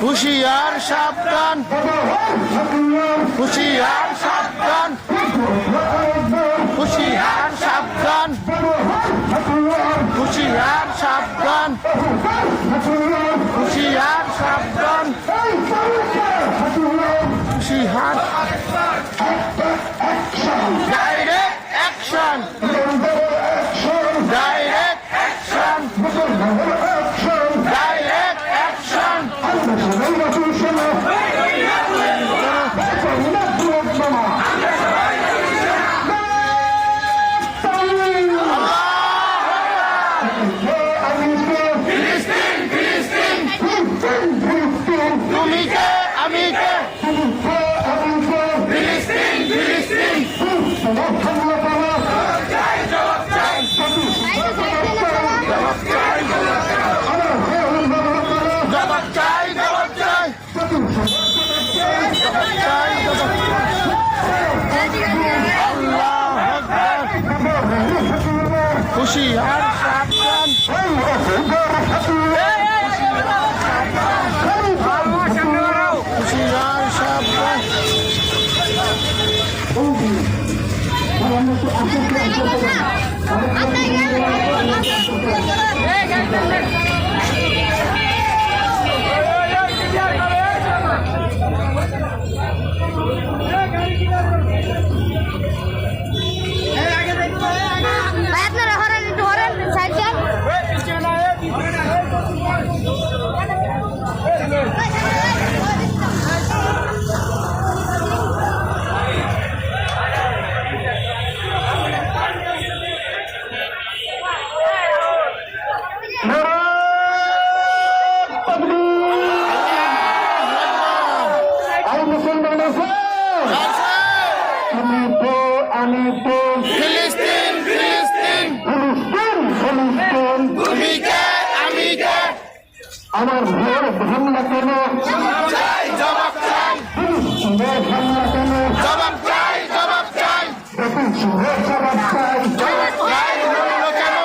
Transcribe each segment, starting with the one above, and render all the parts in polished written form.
হুঁশিয়ার সাবধান, হুঁশিয়ার সাবধান, হুঁশিয়ার সাবধান, হুঁশিয়ার সাবধান, হুঁশিয়ার সাবধান, হুঁশিয়ার। Direct action, direct action, direct action. তুমি কে আমি কে, ফিলিস্তিন ফিলিস্তিন। জবাব চাই, জবাব চাই, জবাব চাই, জবাব চাই, জবাব চাই, আল্লাহু আকবার। হুঁশিয়ার সাবধান, হুঁশিয়ার সাবধান। আপনারা হরেন একটু হরেন সাইড যান। ফিলিস্তিন ফিলিস্তিন, তুমি কে আমি কে, আমার ভোর হামলা কেন, চাই জবাব চাই, হামলা কেন, জবাব চাই, জবাব চাই, জবাব চাই, জবাব চাই হলো কেন।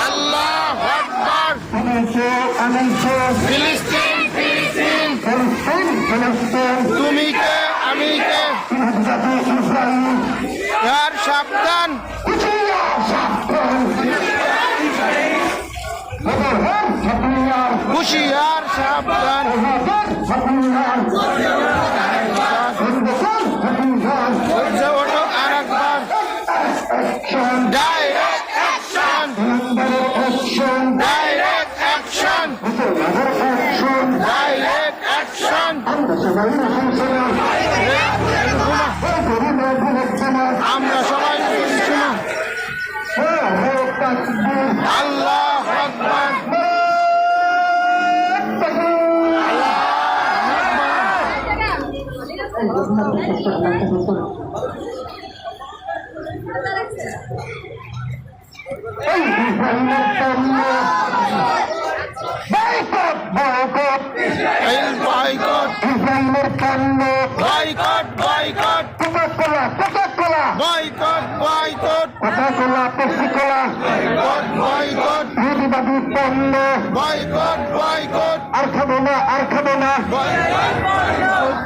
আল্লাহু আকবার। ফিলিস্তিন ফিলিস্তিন, তুমি কে আমি কে, ইয়ার সাবধান, হুঁশিয়ার সাবধান, ওঠো আর একবার। Direct action, direct action, direct action. আমরা সবাই শুনছি না। আল্লাহু আকবার, boycott, boycott, boycott, boycott, boycott, boycott, boycott, boycott, আর খাবো না, আর খাবো না, বয়কট, বয়কট।